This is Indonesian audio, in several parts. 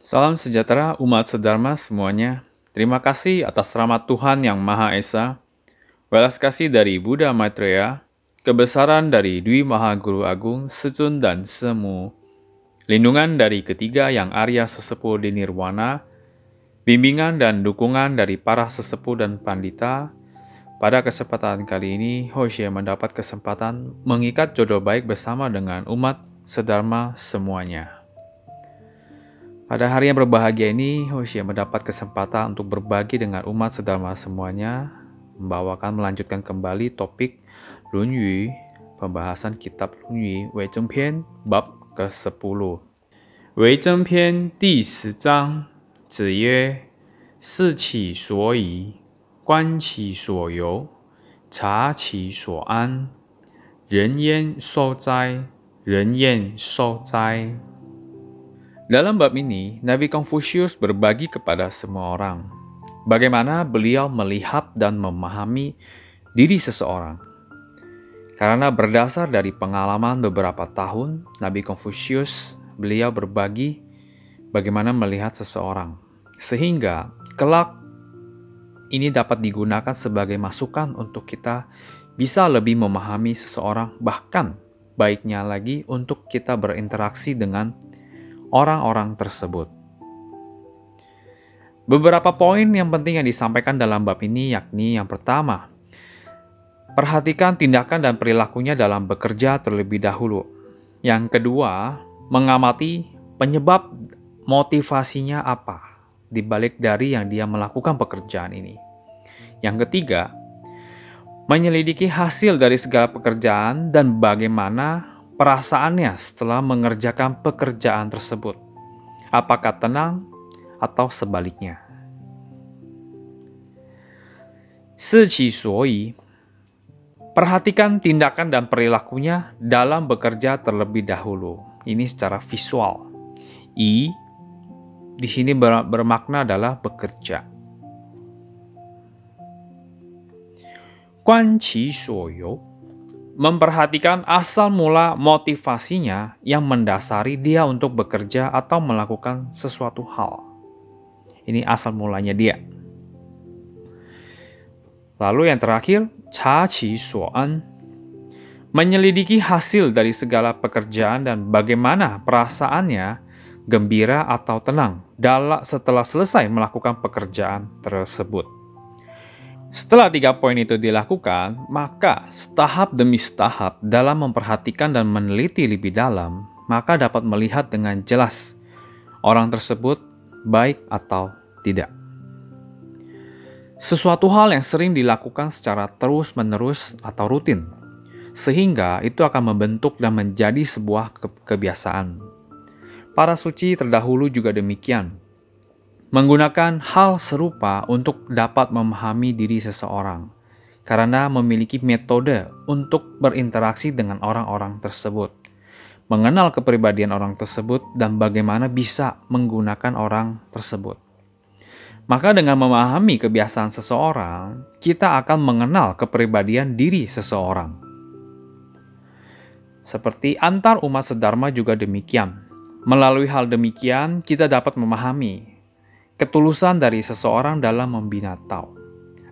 Salam sejahtera umat sedharma semuanya. Terima kasih atas rahmat Tuhan Yang Maha Esa, welas kasih dari Buddha Maitreya, kebesaran dari Dwi Maha Guru Agung Secun dan Semu, lindungan dari ketiga yang Arya Sesepuh di Nirwana, bimbingan dan dukungan dari para sesepuh dan pandita. Pada kesempatan kali ini, Hosea mendapat kesempatan mengikat jodoh baik bersama dengan umat sedharma semuanya. Pada hari yang berbahagia ini, Hosea mendapat kesempatan untuk berbagi dengan umat sedharma semuanya, melanjutkan kembali topik Lun Yu, pembahasan kitab Lun Yu, Wei Zheng Pian, bab ke-10. Wei Zheng Pian, 第10章, 子曰：视其所以，观其所由，察其所安。人焉受哉？人焉受哉？ Dalam bab ini, Nabi Confucius berbagi kepada semua orang bagaimana beliau melihat dan memahami diri seseorang. Karena berdasar dari pengalaman beberapa tahun, Nabi Confucius beliau berbagi bagaimana melihat seseorang. Sehingga kelak ini dapat digunakan sebagai masukan untuk kita bisa lebih memahami seseorang, bahkan baiknya lagi untuk kita berinteraksi dengan orang-orang tersebut. Beberapa poin yang penting yang disampaikan dalam bab ini yakni yang pertama, perhatikan tindakan dan perilakunya dalam bekerja terlebih dahulu. Yang kedua, mengamati penyebab motivasinya apa di balik dari yang dia melakukan pekerjaan ini. Yang ketiga, menyelidiki hasil dari segala pekerjaan dan bagaimana perasaannya setelah mengerjakan pekerjaan tersebut. Apakah tenang atau sebaliknya? Siqi suoyi, perhatikan tindakan dan perilakunya dalam bekerja terlebih dahulu. Ini secara visual. I di sini bermakna adalah bekerja. Guan qi suoyou, memperhatikan asal mula motivasinya yang mendasari dia untuk bekerja atau melakukan sesuatu hal. Ini asal mulanya dia. Lalu yang terakhir, cha qi suan, menyelidiki hasil dari segala pekerjaan dan bagaimana perasaannya gembira atau tenang setelah selesai melakukan pekerjaan tersebut. Setelah 3 poin itu dilakukan, maka setahap demi setahap dalam memperhatikan dan meneliti lebih dalam, maka dapat melihat dengan jelas orang tersebut baik atau tidak. Sesuatu hal yang sering dilakukan secara terus-menerus atau rutin, sehingga itu akan membentuk dan menjadi sebuah kebiasaan. Para suci terdahulu juga demikian, menggunakan hal serupa untuk dapat memahami diri seseorang, karena memiliki metode untuk berinteraksi dengan orang-orang tersebut, mengenal kepribadian orang tersebut, dan bagaimana bisa menggunakan orang tersebut. Maka dengan memahami kebiasaan seseorang, kita akan mengenal kepribadian diri seseorang. Seperti antar umat sedharma juga demikian. Melalui hal demikian, kita dapat memahami ketulusan dari seseorang dalam membina Tao.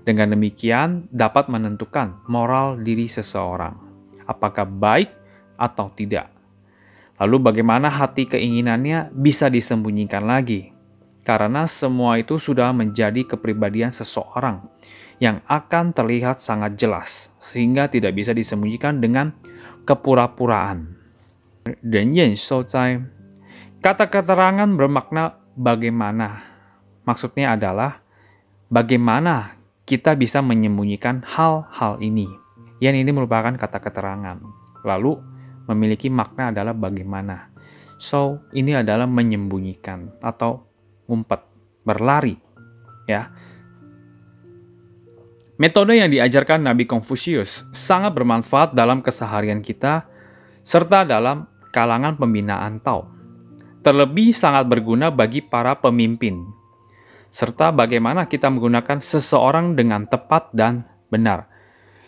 Dengan demikian, dapat menentukan moral diri seseorang, apakah baik atau tidak. Lalu bagaimana hati keinginannya bisa disembunyikan lagi, karena semua itu sudah menjadi kepribadian seseorang yang akan terlihat sangat jelas, sehingga tidak bisa disembunyikan dengan kepura-puraan. Dan yen shou zai, kata keterangan bermakna bagaimana. Maksudnya adalah bagaimana kita bisa menyembunyikan hal-hal ini. Yang ini merupakan kata keterangan. Lalu memiliki makna adalah bagaimana. So, ini adalah menyembunyikan atau ngumpet, berlari. Ya. Metode yang diajarkan Nabi Confucius sangat bermanfaat dalam keseharian kita serta dalam kalangan pembinaan Tao. Terlebih sangat berguna bagi para pemimpin, serta bagaimana kita menggunakan seseorang dengan tepat dan benar.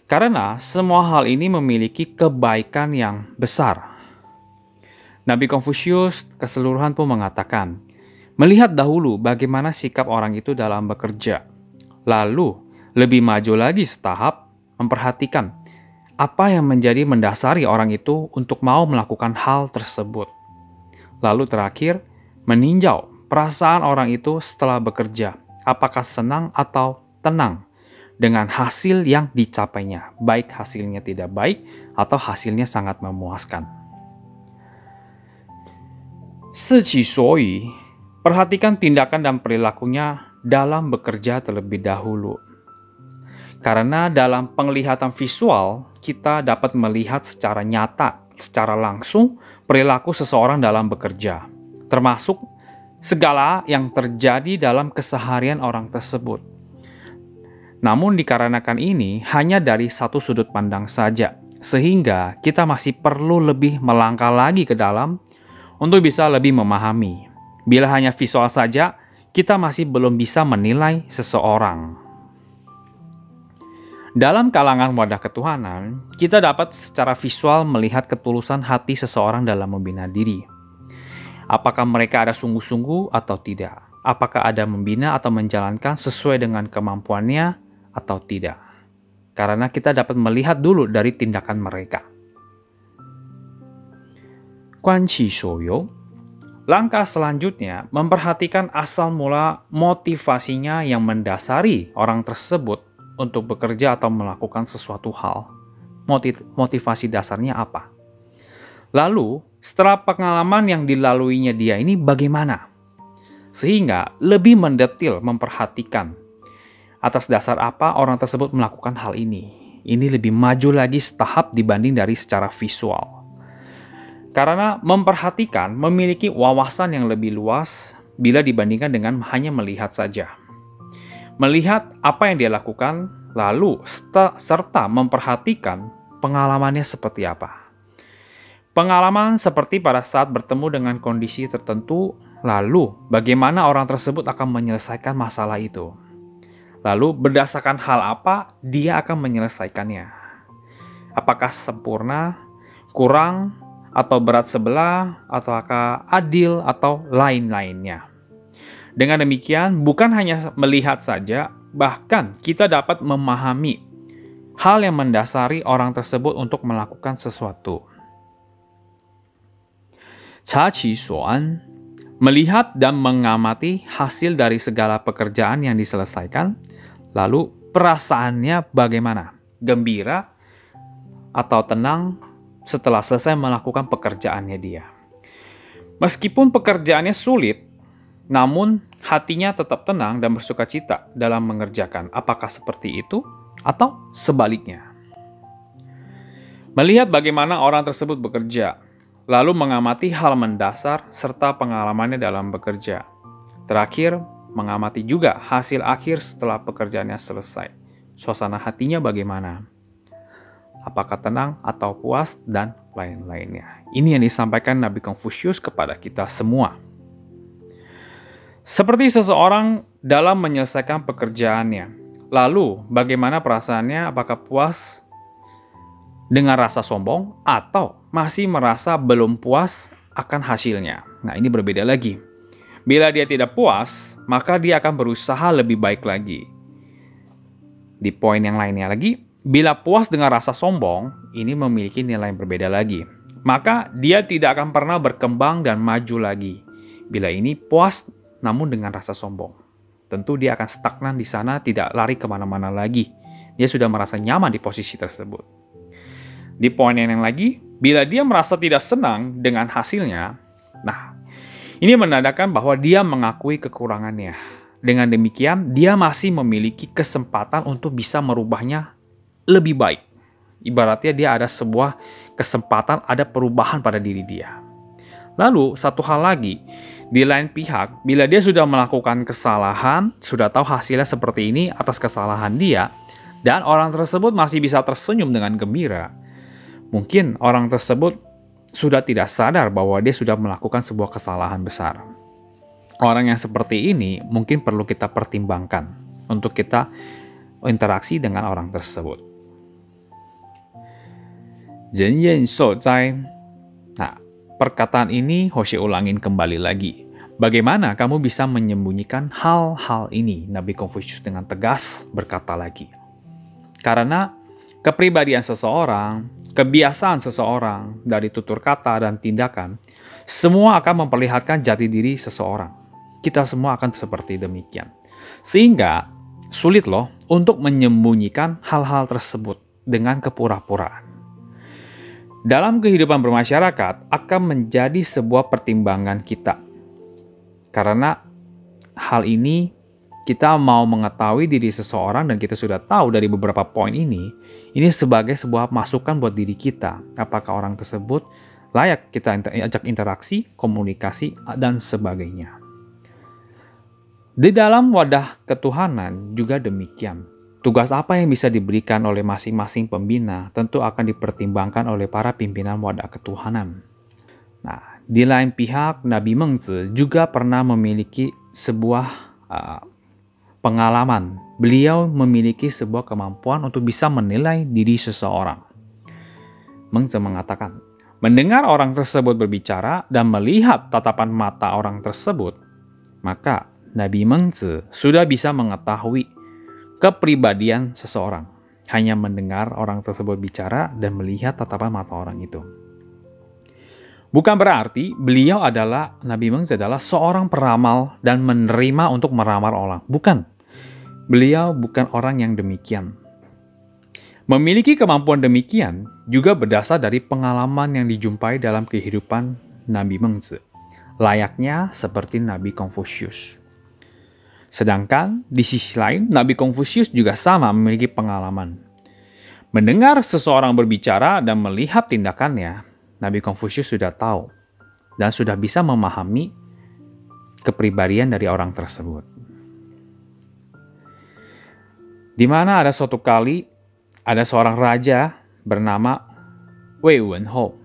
Karena semua hal ini memiliki kebaikan yang besar. Nabi Confucius keseluruhan pun mengatakan, Melihat dahulu bagaimana sikap orang itu dalam bekerja. Lalu, lebih maju lagi setahap, memperhatikan apa yang menjadi mendasari orang itu untuk mau melakukan hal tersebut. Lalu terakhir, meninjau perasaan orang itu setelah bekerja. Apakah senang atau tenang dengan hasil yang dicapainya, baik hasilnya tidak baik atau hasilnya sangat memuaskan. Siqi suoyi, perhatikan tindakan dan perilakunya dalam bekerja terlebih dahulu. Karena dalam penglihatan visual, kita dapat melihat secara nyata, secara langsung perilaku seseorang dalam bekerja, termasuk segala yang terjadi dalam keseharian orang tersebut. Namun dikarenakan ini hanya dari satu sudut pandang saja, sehingga kita masih perlu lebih melangkah lagi ke dalam untuk bisa lebih memahami. Bila hanya visual saja, kita masih belum bisa menilai seseorang. Dalam kalangan wadah ketuhanan, kita dapat secara visual melihat ketulusan hati seseorang dalam membina diri. Apakah mereka ada sungguh-sungguh atau tidak? Apakah ada membina atau menjalankan sesuai dengan kemampuannya atau tidak? Karena kita dapat melihat dulu dari tindakan mereka. Guanqi Shouyo. Langkah selanjutnya memperhatikan asal mula motivasinya yang mendasari orang tersebut untuk bekerja atau melakukan sesuatu hal. Motivasi dasarnya apa? Lalu, setelah pengalaman yang dilaluinya dia ini bagaimana? Sehingga lebih mendetil memperhatikan atas dasar apa orang tersebut melakukan hal ini. Ini lebih maju lagi setahap dibanding dari secara visual. Karena memperhatikan memiliki wawasan yang lebih luas bila dibandingkan dengan hanya melihat saja. Melihat apa yang dia lakukan, lalu serta memperhatikan pengalamannya seperti apa. Pengalaman seperti pada saat bertemu dengan kondisi tertentu, lalu bagaimana orang tersebut akan menyelesaikan masalah itu. Lalu berdasarkan hal apa dia akan menyelesaikannya. Apakah sempurna, kurang, atau berat sebelah, ataukah adil, atau lain-lainnya. Dengan demikian, bukan hanya melihat saja, bahkan kita dapat memahami hal yang mendasari orang tersebut untuk melakukan sesuatu. Caqi suan, melihat dan mengamati hasil dari segala pekerjaan yang diselesaikan, lalu perasaannya bagaimana? Gembira atau tenang setelah selesai melakukan pekerjaannya dia. Meskipun pekerjaannya sulit, namun hatinya tetap tenang dan bersukacita dalam mengerjakan. Apakah seperti itu atau sebaliknya? Melihat bagaimana orang tersebut bekerja, lalu mengamati hal mendasar serta pengalamannya dalam bekerja. Terakhir, mengamati juga hasil akhir setelah pekerjaannya selesai. Suasana hatinya bagaimana? Apakah tenang atau puas, dan lain-lainnya. Ini yang disampaikan Nabi Confucius kepada kita semua. Seperti seseorang dalam menyelesaikan pekerjaannya. Lalu, bagaimana perasaannya? Apakah puas dengan rasa sombong atau masih merasa belum puas akan hasilnya? Nah, ini berbeda lagi. Bila dia tidak puas, maka dia akan berusaha lebih baik lagi. Di poin yang lainnya lagi, bila puas dengan rasa sombong, ini memiliki nilai yang berbeda lagi. Maka dia tidak akan pernah berkembang dan maju lagi. Bila ini puas namun dengan rasa sombong, tentu dia akan stagnan di sana, tidak lari kemana-mana lagi. Dia sudah merasa nyaman di posisi tersebut. Di poin yang lagi, bila dia merasa tidak senang dengan hasilnya, nah, ini menandakan bahwa dia mengakui kekurangannya. Dengan demikian, dia masih memiliki kesempatan untuk bisa merubahnya lebih baik. Ibaratnya dia ada sebuah kesempatan, ada perubahan pada diri dia. Lalu, satu hal lagi, di lain pihak, bila dia sudah melakukan kesalahan, sudah tahu hasilnya seperti ini atas kesalahan dia, dan orang tersebut masih bisa tersenyum dengan gembira, mungkin orang tersebut sudah tidak sadar bahwa dia sudah melakukan sebuah kesalahan besar. Orang yang seperti ini mungkin perlu kita pertimbangkan untuk kita interaksi dengan orang tersebut. Nah, perkataan ini Hoshe ulangin kembali lagi. Bagaimana kamu bisa menyembunyikan hal-hal ini? Nabi Konfusius dengan tegas berkata lagi. Karena kepribadian seseorang, kebiasaan seseorang, dari tutur kata dan tindakan, semua akan memperlihatkan jati diri seseorang. Kita semua akan seperti demikian. Sehingga sulit loh untuk menyembunyikan hal-hal tersebut dengan kepura-puraan. Dalam kehidupan bermasyarakat akan menjadi sebuah pertimbangan kita. Karena hal ini kita mau mengetahui diri seseorang dan kita sudah tahu dari beberapa poin ini sebagai sebuah masukan buat diri kita. Apakah orang tersebut layak kita ajak interaksi, komunikasi, dan sebagainya. Di dalam wadah ketuhanan juga demikian. Tugas apa yang bisa diberikan oleh masing-masing pembina tentu akan dipertimbangkan oleh para pimpinan wadah ketuhanan. Nah, di lain pihak, Nabi Mengzi juga pernah memiliki sebuah pengalaman. Beliau memiliki sebuah kemampuan untuk bisa menilai diri seseorang. Mengzi mengatakan, mendengar orang tersebut berbicara dan melihat tatapan mata orang tersebut, maka Nabi Mengzi sudah bisa mengetahui kepribadian seseorang. Hanya mendengar orang tersebut bicara dan melihat tatapan mata orang itu. Bukan berarti beliau Nabi Mengzi adalah seorang peramal dan menerima untuk meramal orang. Bukan. Beliau bukan orang yang demikian. Memiliki kemampuan demikian juga berdasar dari pengalaman yang dijumpai dalam kehidupan Nabi Mengzi. Layaknya seperti Nabi Konfusius. Sedangkan di sisi lain, Nabi Konfusius juga sama memiliki pengalaman. Mendengar seseorang berbicara dan melihat tindakannya, Nabi Konfusius sudah tahu dan sudah bisa memahami kepribadian dari orang tersebut. Di mana ada suatu kali ada seorang raja bernama Wei Wenhou.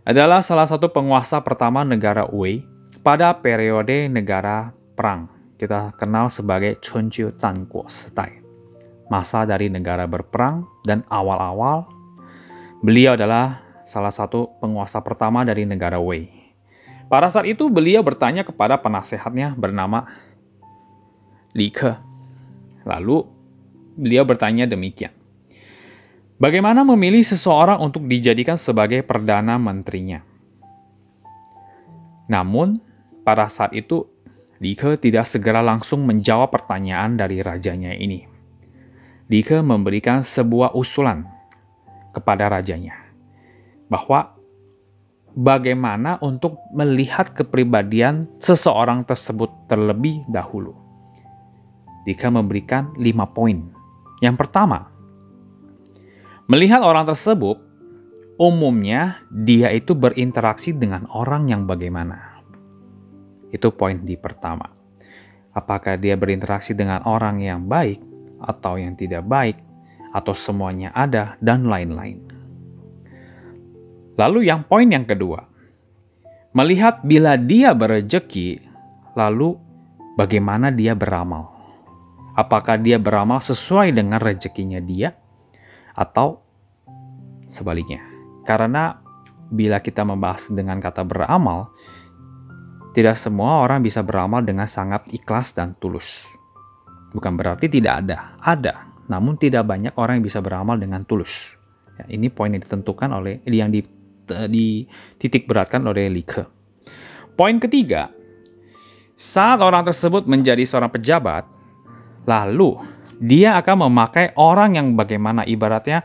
Adalah salah satu penguasa pertama negara Wei pada periode negara perang. Kita kenal sebagai Chunqiu Zhanguo Sitai. Masa dari negara berperang dan awal-awal beliau adalah salah satu penguasa pertama dari negara Wei. Pada saat itu beliau bertanya kepada penasehatnya bernama Li Ke. Lalu beliau bertanya demikian. Bagaimana memilih seseorang untuk dijadikan sebagai perdana menterinya? Namun pada saat itu Li Ke tidak segera langsung menjawab pertanyaan dari rajanya ini. Li Ke memberikan sebuah usulan kepada rajanya bahwa bagaimana untuk melihat kepribadian seseorang tersebut terlebih dahulu. Li Ke memberikan 5 poin. Yang pertama, melihat orang tersebut, umumnya dia itu berinteraksi dengan orang yang bagaimana. Itu poin di pertama. Apakah dia berinteraksi dengan orang yang baik atau yang tidak baik, atau semuanya ada, dan lain-lain. Lalu yang poin yang kedua, melihat bila dia berrezeki, lalu bagaimana dia beramal. Apakah dia beramal sesuai dengan rezekinya dia, atau sebaliknya. Karena bila kita membahas dengan kata beramal, tidak semua orang bisa beramal dengan sangat ikhlas dan tulus. Bukan berarti tidak ada. Ada. Namun tidak banyak orang yang bisa beramal dengan tulus. Ya, ini poin yang ditentukan oleh yang dititik beratkan oleh Li Ke. Poin ketiga, saat orang tersebut menjadi seorang pejabat, lalu dia akan memakai orang yang bagaimana ibaratnya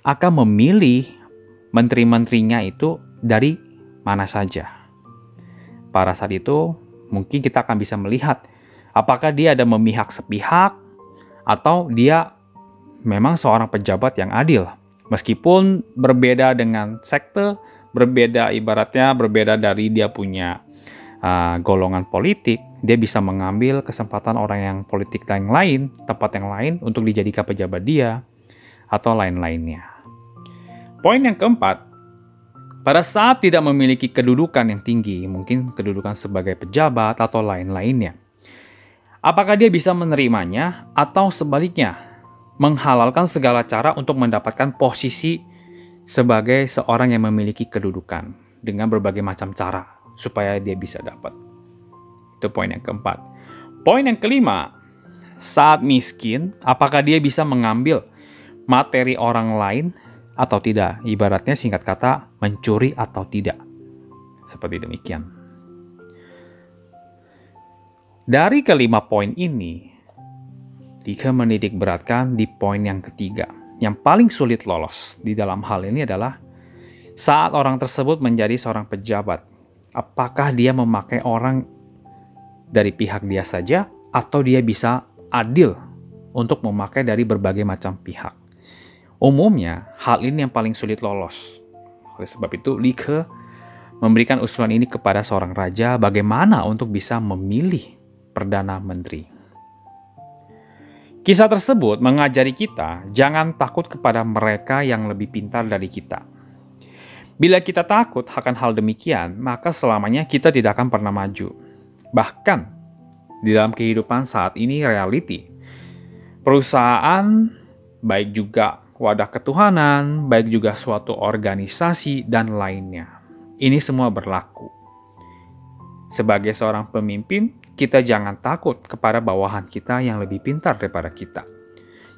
akan memilih menteri-menterinya itu dari mana saja. Pada saat itu, mungkin kita akan bisa melihat apakah dia ada memihak sepihak atau dia memang seorang pejabat yang adil. Meskipun berbeda dengan sekte, berbeda dari dia punya golongan politik, dia bisa mengambil kesempatan orang yang politik yang lain, tempat yang lain untuk dijadikan pejabat dia atau lain-lainnya. Poin yang keempat, pada saat tidak memiliki kedudukan yang tinggi, mungkin kedudukan sebagai pejabat atau lain-lainnya, apakah dia bisa menerimanya atau sebaliknya, menghalalkan segala cara untuk mendapatkan posisi sebagai seorang yang memiliki kedudukan dengan berbagai macam cara supaya dia bisa dapat. Itu poin yang keempat. Poin yang kelima, saat miskin, apakah dia bisa mengambil materi orang lain atau tidak? Ibaratnya singkat kata, mencuri atau tidak. Seperti demikian. Dari kelima poin ini, Dike menitik beratkan di poin yang ketiga. Yang paling sulit lolos di dalam hal ini adalah saat orang tersebut menjadi seorang pejabat. Apakah dia memakai orang dari pihak dia saja atau dia bisa adil untuk memakai dari berbagai macam pihak? Umumnya, hal ini yang paling sulit lolos. Oleh sebab itu, Dike memberikan usulan ini kepada seorang raja bagaimana untuk bisa memilih Perdana Menteri. Kisah tersebut mengajari kita jangan takut kepada mereka yang lebih pintar dari kita. Bila kita takut akan hal demikian, maka selamanya kita tidak akan pernah maju. Bahkan, di dalam kehidupan saat ini reality, perusahaan, baik juga wadah ketuhanan, baik juga suatu organisasi, dan lainnya. Ini semua berlaku. Sebagai seorang pemimpin, kita jangan takut kepada bawahan kita yang lebih pintar daripada kita.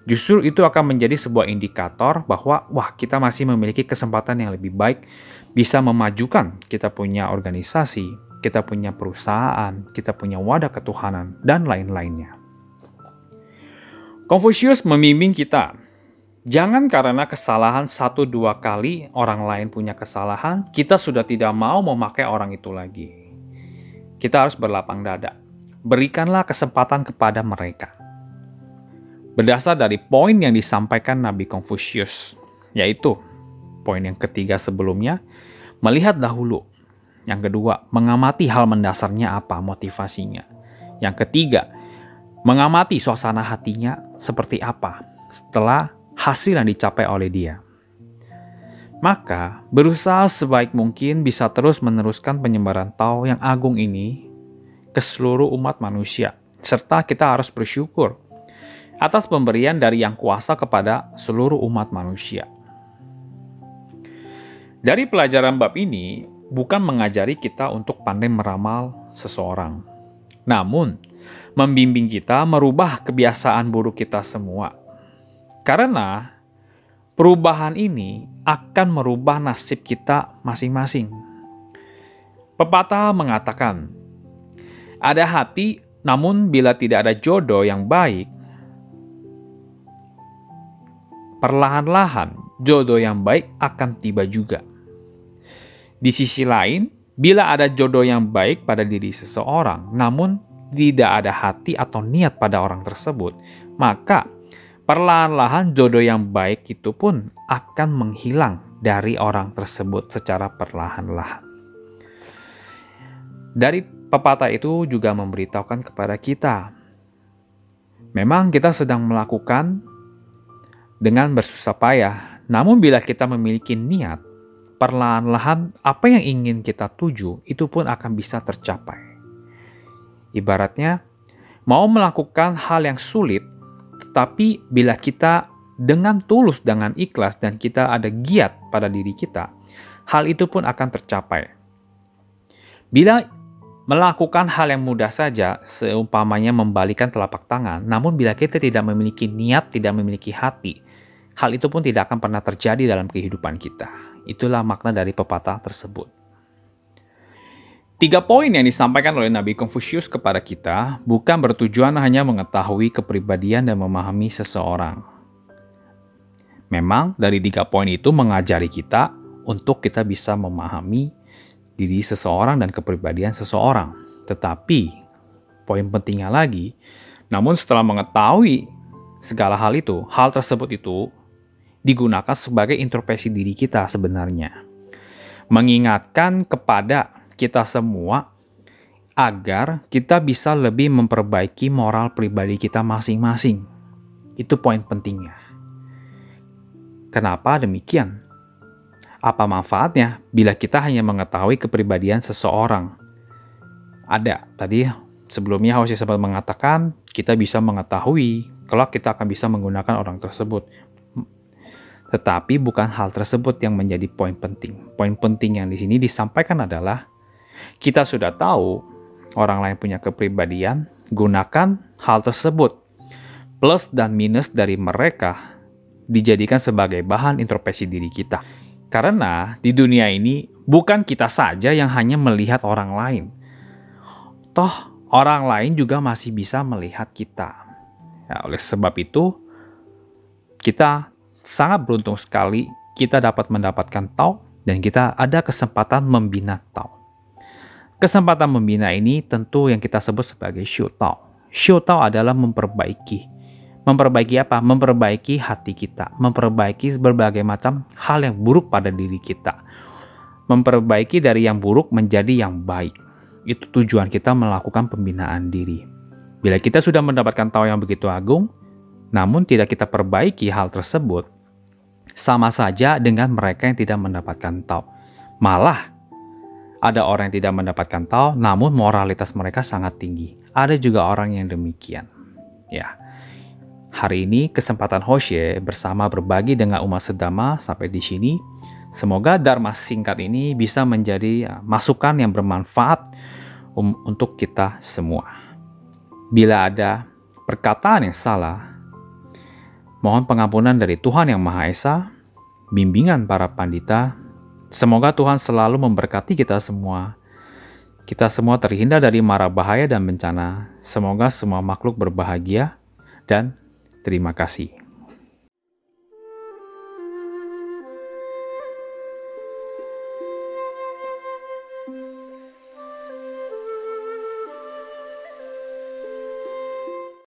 Justru itu akan menjadi sebuah indikator bahwa kita masih memiliki kesempatan yang lebih baik bisa memajukan kita punya organisasi, kita punya perusahaan, kita punya wadah ketuhanan, dan lain-lainnya. Confucius membimbing kita, jangan karena kesalahan 1-2 kali orang lain punya kesalahan, kita sudah tidak mau memakai orang itu lagi. Kita harus berlapang dada. Berikanlah kesempatan kepada mereka. Berdasar dari poin yang disampaikan Nabi Confucius, yaitu poin yang ketiga sebelumnya, melihat dahulu. Yang kedua, mengamati hal mendasarnya apa, motivasinya. Yang ketiga, mengamati suasana hatinya seperti apa setelah hasil yang dicapai oleh dia. Maka, berusaha sebaik mungkin bisa terus meneruskan penyebaran Tao yang agung ini ke seluruh umat manusia, serta kita harus bersyukur atas pemberian dari Yang Kuasa kepada seluruh umat manusia. Dari pelajaran bab ini, bukan mengajari kita untuk pandai meramal seseorang, namun membimbing kita merubah kebiasaan buruk kita semua. Karena perubahan ini akan merubah nasib kita masing-masing. Pepatah mengatakan, ada hati, namun bila tidak ada jodoh yang baik, perlahan-lahan jodoh yang baik akan tiba juga. Di sisi lain, bila ada jodoh yang baik pada diri seseorang, namun tidak ada hati atau niat pada orang tersebut, maka perlahan-lahan jodoh yang baik itu pun akan menghilang dari orang tersebut secara perlahan-lahan. Dari pepatah itu juga memberitahukan kepada kita, memang kita sedang melakukan dengan bersusah payah, namun bila kita memiliki niat, perlahan-lahan apa yang ingin kita tuju itu pun akan bisa tercapai. Ibaratnya, mau melakukan hal yang sulit, tetapi bila kita dengan tulus, dengan ikhlas, dan kita ada giat pada diri kita, hal itu pun akan tercapai. Bila melakukan hal yang mudah saja, seumpamanya membalikan telapak tangan, namun bila kita tidak memiliki niat, tidak memiliki hati, hal itu pun tidak akan pernah terjadi dalam kehidupan kita. Itulah makna dari pepatah tersebut. 3 poin yang disampaikan oleh Nabi Confucius kepada kita bukan bertujuan hanya mengetahui kepribadian dan memahami seseorang. Memang dari 3 poin itu mengajari kita untuk kita bisa memahami diri seseorang dan kepribadian seseorang. Tetapi, poin pentingnya lagi, namun setelah mengetahui segala hal itu, hal tersebut itu digunakan sebagai introspeksi diri kita sebenarnya. Mengingatkan kepada kita semua agar kita bisa lebih memperbaiki moral pribadi kita masing-masing. Itu poin pentingnya. Kenapa demikian? Apa manfaatnya bila kita hanya mengetahui kepribadian seseorang? Ada, tadi sebelumnya Hoshi sempat mengatakan kita bisa mengetahui kalau kita akan bisa menggunakan orang tersebut. Tetapi bukan hal tersebut yang menjadi poin penting. Poin penting yang di sini disampaikan adalah kita sudah tahu orang lain punya kepribadian, gunakan hal tersebut. Plus dan minus dari mereka dijadikan sebagai bahan introspeksi diri kita. Karena di dunia ini bukan kita saja yang hanya melihat orang lain. Toh, orang lain juga masih bisa melihat kita. Ya, oleh sebab itu, kita sangat beruntung sekali kita dapat mendapatkan Tao dan kita ada kesempatan membina Tao. Kesempatan membina ini tentu yang kita sebut sebagai Shu Tao. Shu Tao adalah memperbaiki. Memperbaiki apa? Memperbaiki hati kita. Memperbaiki berbagai macam hal yang buruk pada diri kita. Memperbaiki dari yang buruk menjadi yang baik. Itu tujuan kita melakukan pembinaan diri. Bila kita sudah mendapatkan Tao yang begitu agung, namun tidak kita perbaiki hal tersebut, sama saja dengan mereka yang tidak mendapatkan Tao. Malah, ada orang yang tidak mendapatkan Tao, namun moralitas mereka sangat tinggi. Ada juga orang yang demikian. Ya, hari ini kesempatan Hoshe bersama berbagi dengan umat sedama sampai di sini. Semoga Dharma singkat ini bisa menjadi masukan yang bermanfaat untuk kita semua. Bila ada perkataan yang salah, mohon pengampunan dari Tuhan Yang Maha Esa, bimbingan para pandita. Semoga Tuhan selalu memberkati kita semua. Kita semua terhindar dari mara bahaya dan bencana. Semoga semua makhluk berbahagia dan terima kasih.